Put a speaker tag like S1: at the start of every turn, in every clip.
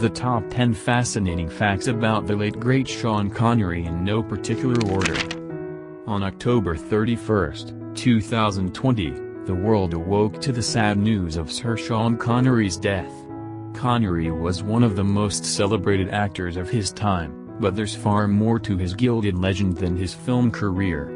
S1: The top 10 fascinating facts about the late great Sean Connery in no particular order. On October 31, 2020, the world awoke to the sad news of Sir Sean Connery's death. Connery was one of the most celebrated actors of his time, but there's far more to his gilded legend than his film career.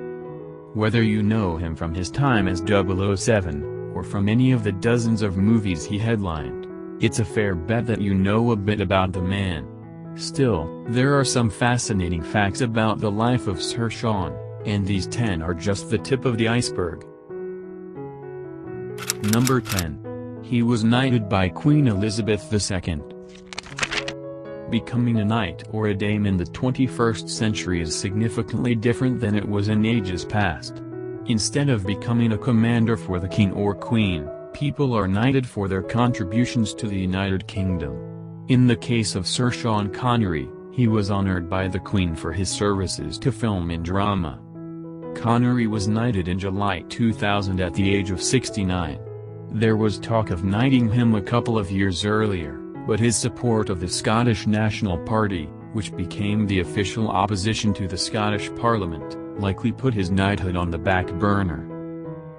S1: Whether you know him from his time as 007, or from any of the dozens of movies he headlined, it's a fair bet that you know a bit about the man. Still, there are some fascinating facts about the life of Sir Sean, and these 10 are just the tip of the iceberg. Number 10. He was knighted by Queen Elizabeth II. Becoming a knight or a dame in the 21st century is significantly different than it was in ages past. Instead of becoming a commander for the king or queen, people are knighted for their contributions to the United Kingdom. In the case of Sir Sean Connery, he was honored by the Queen for his services to film and drama. Connery was knighted in July 2000 at the age of 69. There was talk of knighting him a couple of years earlier, but his support of the Scottish National Party, which became the official opposition to the Scottish Parliament, likely put his knighthood on the back burner.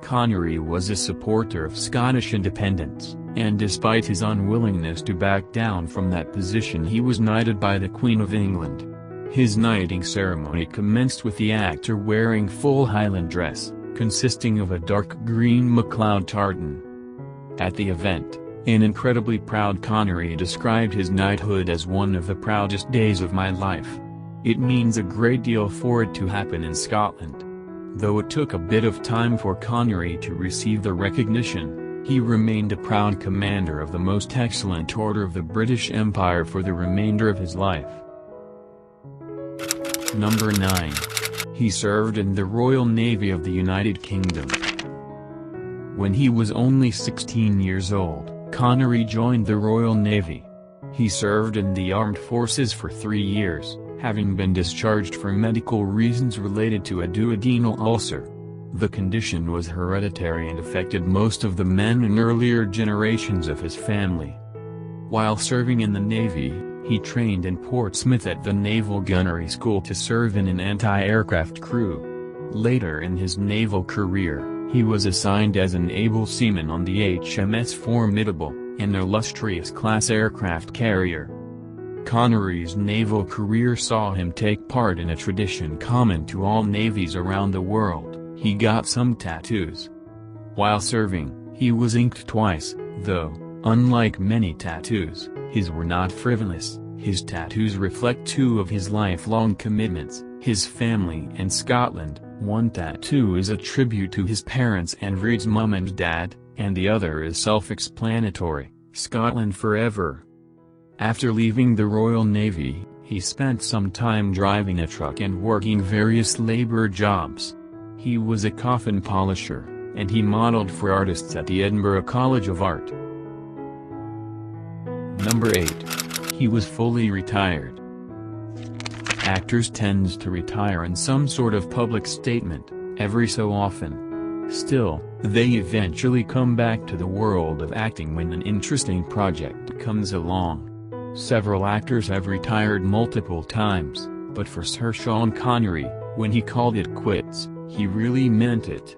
S1: Connery was a supporter of Scottish independence, and despite his unwillingness to back down from that position, he was knighted by the Queen of England. His knighting ceremony commenced with the actor wearing full Highland dress, consisting of a dark green MacLeod tartan. At the event, an incredibly proud Connery described his knighthood as one of the proudest days of my life. It means a great deal for it to happen in Scotland. Though it took a bit of time for Connery to receive the recognition, he remained a proud commander of the Most Excellent Order of the British Empire for the remainder of his life. Number 9. He served in the Royal Navy of the United Kingdom. When he was only 16 years old, Connery joined the Royal Navy. He served in the armed forces for 3 years, having been discharged for medical reasons related to a duodenal ulcer. The condition was hereditary and affected most of the men in earlier generations of his family. While serving in the Navy, he trained in Portsmouth at the Naval Gunnery School to serve in an anti-aircraft crew. Later in his naval career, he was assigned as an able seaman on the HMS Formidable, an illustrious class aircraft carrier. Connery's naval career saw him take part in a tradition common to all navies around the world. He got some tattoos. While serving, he was inked twice, though, unlike many tattoos, his were not frivolous. His tattoos reflect 2 of his lifelong commitments, his family and Scotland. One tattoo is a tribute to his parents and reads Mum and Dad, and the other is self-explanatory, Scotland Forever. After leaving the Royal Navy, he spent some time driving a truck and working various labor jobs. He was a coffin polisher, and he modeled for artists at the Edinburgh College of Art. Number 8. He was fully retired. Actors tend to retire in some sort of public statement, every so often. Still, they eventually come back to the world of acting when an interesting project comes along. Several actors have retired multiple times, but for Sir Sean Connery, when he called it quits, he really meant it.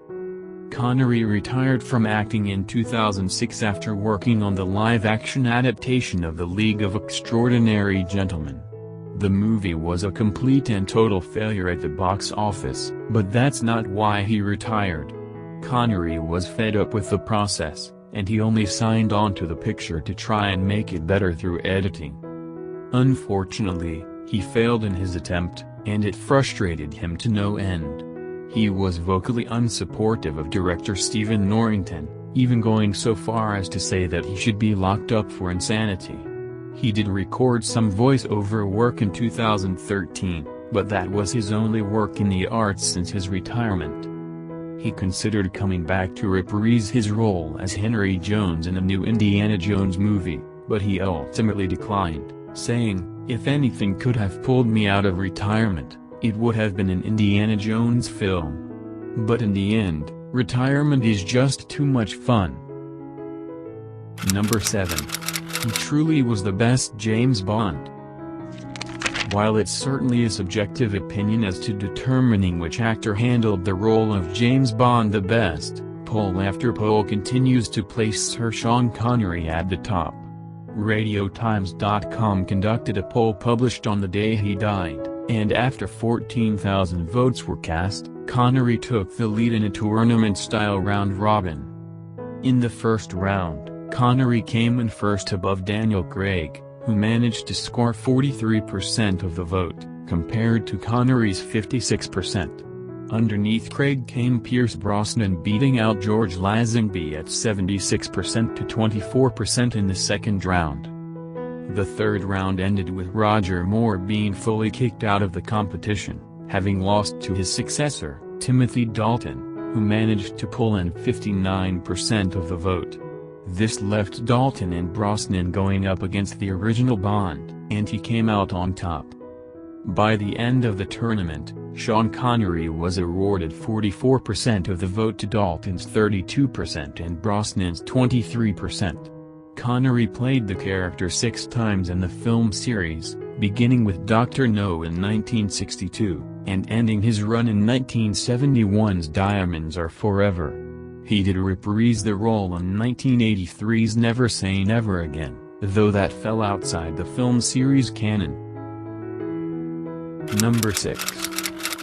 S1: Connery retired from acting in 2006 after working on the live-action adaptation of The League of Extraordinary Gentlemen. The movie was a complete and total failure at the box office, but that's not why he retired. Connery was fed up with the process, and he only signed on to the picture to try and make it better through editing. Unfortunately, he failed in his attempt, and it frustrated him to no end. He was vocally unsupportive of director Stephen Norrington, even going so far as to say that he should be locked up for insanity. He did record some voice-over work in 2013, but that was his only work in the arts since his retirement. He considered coming back to reprise his role as Henry Jones in a new Indiana Jones movie, but he ultimately declined, saying, "If anything could have pulled me out of retirement, it would have been an Indiana Jones film. But in the end, retirement is just too much fun." Number 7. He truly was the best James Bond. While it's certainly a subjective opinion as to determining which actor handled the role of James Bond the best, poll after poll continues to place Sir Sean Connery at the top. RadioTimes.com conducted a poll published on the day he died, and after 14,000 votes were cast, Connery took the lead in a tournament-style round-robin. In the first round, Connery came in first above Daniel Craig, who managed to score 43% of the vote, compared to Connery's 56%. Underneath Craig came Pierce Brosnan, beating out George Lazenby at 76% to 24% in the second round. The third round ended with Roger Moore being fully kicked out of the competition, having lost to his successor, Timothy Dalton, who managed to pull in 59% of the vote. This left Dalton and Brosnan going up against the original Bond, and he came out on top. By the end of the tournament, Sean Connery was awarded 44% of the vote to Dalton's 32% and Brosnan's 23%. Connery played the character 6 times in the film series, beginning with Dr. No in 1962, and ending his run in 1971's Diamonds Are Forever. He did reprise the role in 1983's Never Say Never Again, though that fell outside the film series canon. Number 6.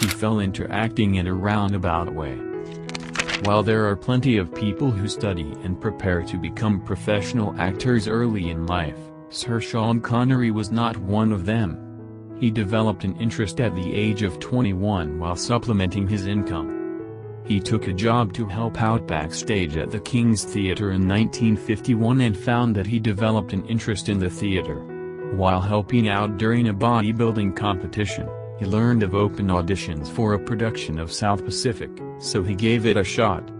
S1: He fell into acting in a roundabout way. While there are plenty of people who study and prepare to become professional actors early in life, Sir Sean Connery was not one of them. He developed an interest at the age of 21 while supplementing his income. He took a job to help out backstage at the King's Theatre in 1951 and found that he developed an interest in the theatre. While helping out during a bodybuilding competition, he learned of open auditions for a production of South Pacific, so he gave it a shot.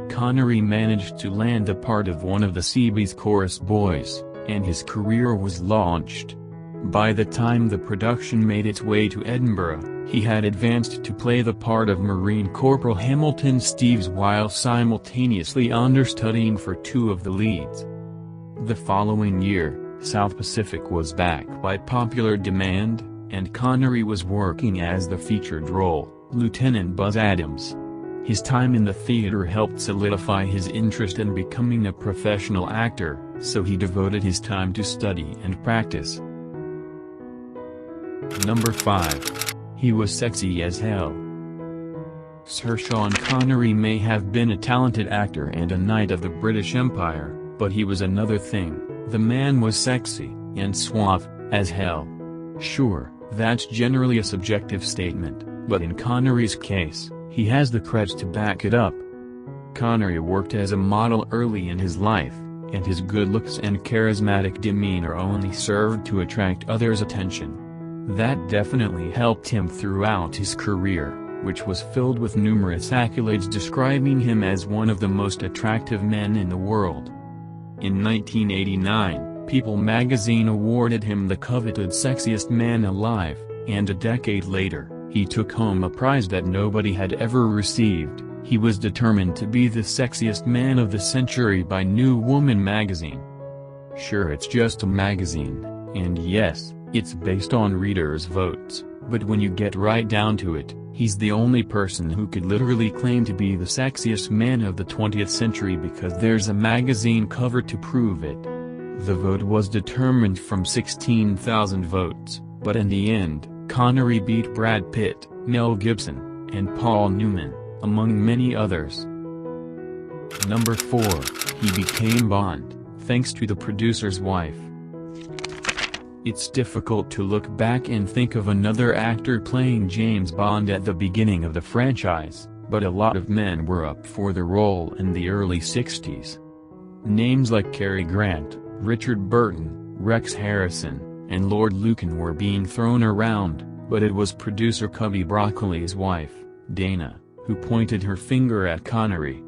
S1: Connery managed to land the part of one of the Seabees chorus boys, and his career was launched. By the time the production made its way to Edinburgh, he had advanced to play the part of Marine Corporal Hamilton Steeves while simultaneously understudying for 2 of the leads. The following year, South Pacific was back by popular demand, and Connery was working as the featured role, Lieutenant Buzz Adams. His time in the theater helped solidify his interest in becoming a professional actor, so he devoted his time to study and practice. Number 5. He was sexy as hell. Sir Sean Connery may have been a talented actor and a knight of the British Empire, but he was another thing. The man was sexy, and suave, as hell. Sure, that's generally a subjective statement, but in Connery's case, he has the creds to back it up. Connery worked as a model early in his life, and his good looks and charismatic demeanor only served to attract others' attention. That definitely helped him throughout his career, which was filled with numerous accolades describing him as one of the most attractive men in the world. In 1989, People magazine awarded him the coveted Sexiest Man Alive, and a decade later, he took home a prize that nobody had ever received. He was determined to be the sexiest man of the century by New Woman magazine. Sure, it's just a magazine, and yes, it's based on readers' votes, but when you get right down to it, he's the only person who could literally claim to be the sexiest man of the 20th century because there's a magazine cover to prove it. The vote was determined from 16,000 votes, but in the end, Connery beat Brad Pitt, Mel Gibson, and Paul Newman, among many others. Number 4, he became Bond, thanks to the producer's wife. It's difficult to look back and think of another actor playing James Bond at the beginning of the franchise, but a lot of men were up for the role in the early 60s. Names like Cary Grant, Richard Burton, Rex Harrison, and Lord Lucan were being thrown around, but it was producer Cubby Broccoli's wife, Dana, who pointed her finger at Connery.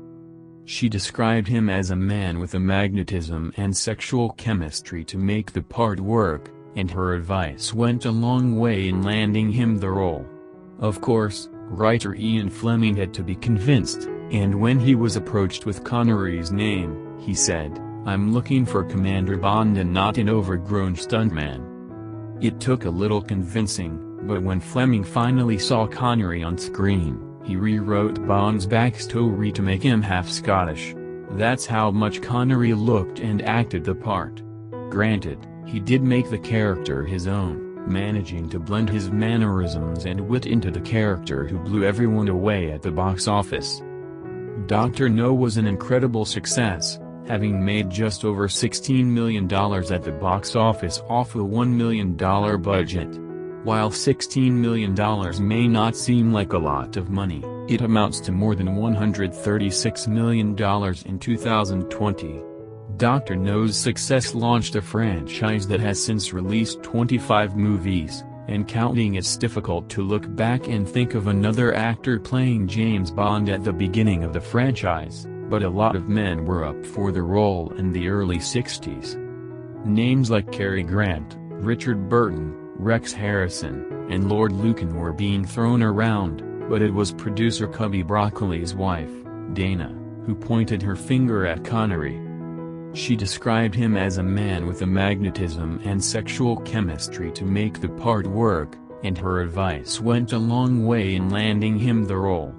S1: She described him as a man with a magnetism and sexual chemistry to make the part work, and her advice went a long way in landing him the role. Of course, writer Ian Fleming had to be convinced, and when he was approached with Connery's name, he said, "I'm looking for Commander Bond and not an overgrown stuntman." It took a little convincing, but when Fleming finally saw Connery on screen, he rewrote Bond's backstory to make him half Scottish. That's how much Connery looked and acted the part. Granted, he did make the character his own, managing to blend his mannerisms and wit into the character who blew everyone away at the box office. Dr. No was an incredible success, having made just over $16 million at the box office off a $1 million budget. While $16 million may not seem like a lot of money, it amounts to more than $136 million in 2020. Dr. No's success launched a franchise that has since released 25 movies, and counting. It's difficult to look back and think of another actor playing James Bond at the beginning of the franchise, but a lot of men were up for the role in the early 60s. Names like Cary Grant, Richard Burton, Rex Harrison, and Lord Lucan were being thrown around, but it was producer Cubby Broccoli's wife, Dana, who pointed her finger at Connery. She described him as a man with a magnetism and sexual chemistry to make the part work, and her advice went a long way in landing him the role.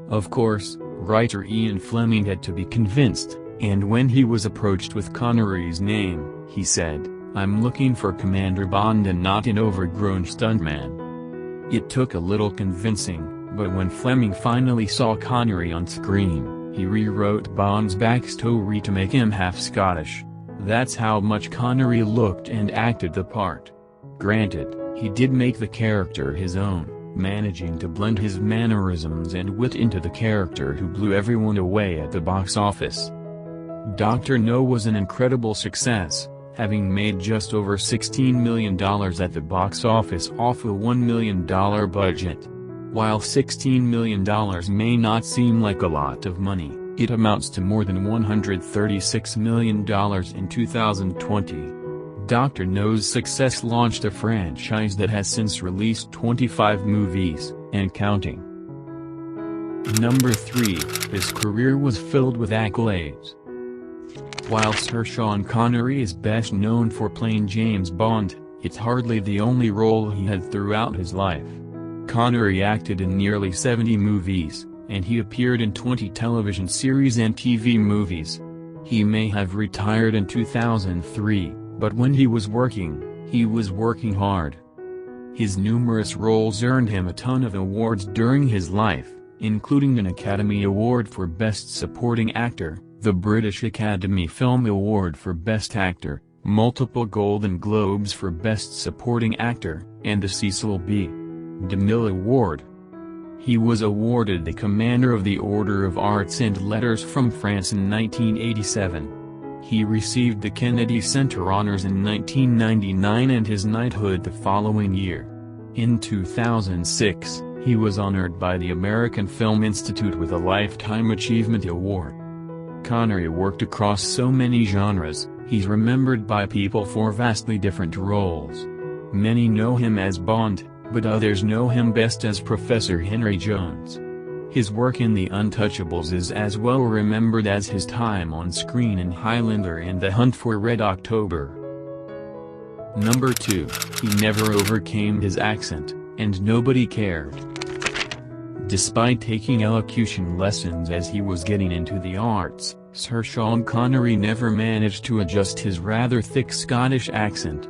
S1: Of course, writer Ian Fleming had to be convinced, and when he was approached with Connery's name, he said, "I'm looking for Commander Bond and not an overgrown stuntman." It took a little convincing, but when Fleming finally saw Connery on screen, he rewrote Bond's backstory to make him half Scottish. That's how much Connery looked and acted the part. Granted, he did make the character his own, managing to blend his mannerisms and wit into the character who blew everyone away at the box office. Dr. No was an incredible success, having made just over $16 million at the box office off a $1 million budget. While $16 million may not seem like a lot of money, it amounts to more than $136 million in 2020. Dr. No's success launched a franchise that has since released 25 movies, and counting. Number 3, his career was filled with accolades. While Sir Sean Connery is best known for playing James Bond, it's hardly the only role he had throughout his life. Connery acted in nearly 70 movies, and he appeared in 20 television series and TV movies. He may have retired in 2003, but when he was working hard. His numerous roles earned him a ton of awards during his life, including an Academy Award for Best Supporting Actor, the British Academy Film Award for Best Actor, multiple Golden Globes for Best Supporting Actor, and the Cecil B. DeMille Award. He was awarded the Commander of the Order of Arts and Letters from France in 1987. He received the Kennedy Center Honors in 1999 and his knighthood the following year. In 2006, he was honored by the American Film Institute with a Lifetime Achievement Award. Connery worked across so many genres, he's remembered by people for vastly different roles. Many know him as Bond, but others know him best as Professor Henry Jones. His work in The Untouchables is as well remembered as his time on screen in Highlander and The Hunt for Red October. Number 2, he never overcame his accent, and nobody cared. Despite taking elocution lessons as he was getting into the arts, Sir Sean Connery never managed to adjust his rather thick Scottish accent.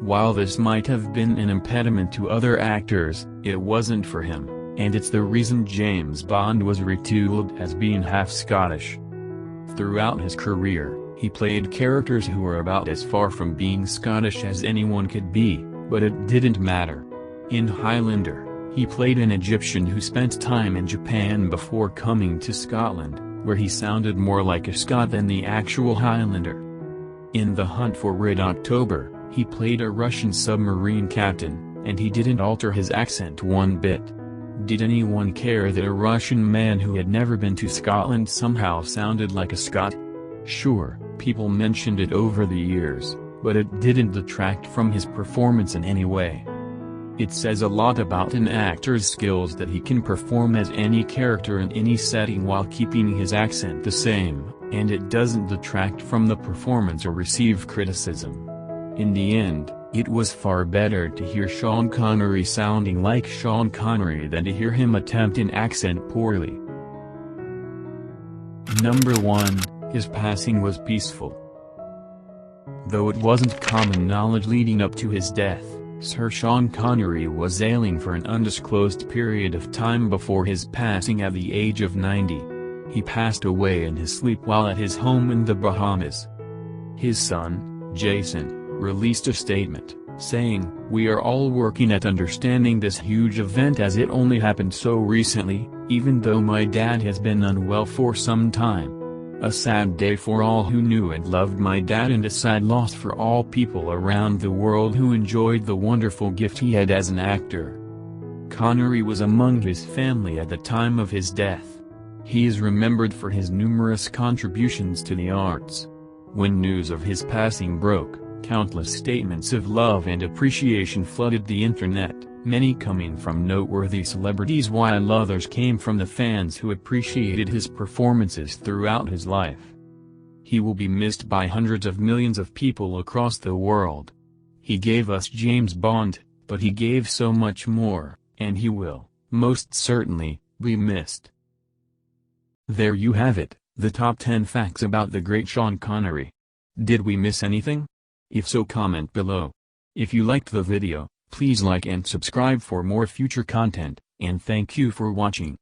S1: While this might have been an impediment to other actors, it wasn't for him, and it's the reason James Bond was retooled as being half Scottish. Throughout his career, he played characters who were about as far from being Scottish as anyone could be, but it didn't matter. In Highlander, he played an Egyptian who spent time in Japan before coming to Scotland, where he sounded more like a Scot than the actual Highlander. In The Hunt for Red October, he played a Russian submarine captain, and he didn't alter his accent one bit. Did anyone care that a Russian man who had never been to Scotland somehow sounded like a Scot? Sure, people mentioned it over the years, but it didn't detract from his performance in any way. It says a lot about an actor's skills that he can perform as any character in any setting while keeping his accent the same. and it doesn't detract from the performance or receive criticism. In the end, it was far better to hear Sean Connery sounding like Sean Connery than to hear him attempt an accent poorly. Number 1, his passing was peaceful. Though it wasn't common knowledge leading up to his death, Sir Sean Connery was ailing for an undisclosed period of time before his passing at the age of 90. He passed away in his sleep while at his home in the Bahamas. His son, Jason, released a statement, saying, "We are all working at understanding this huge event as it only happened so recently, even though my dad has been unwell for some time. A sad day for all who knew and loved my dad and a sad loss for all people around the world who enjoyed the wonderful gift he had as an actor." Connery was among his family at the time of his death. He is remembered for his numerous contributions to the arts. When news of his passing broke, countless statements of love and appreciation flooded the internet, many coming from noteworthy celebrities while others came from the fans who appreciated his performances throughout his life. He will be missed by hundreds of millions of people across the world. He gave us James Bond, but he gave so much more, and he will, most certainly, be missed. There you have it, the top 10 facts about the great Sean Connery. Did we miss anything? If so, comment below. If you liked the video, please like and subscribe for more future content, and thank you for watching.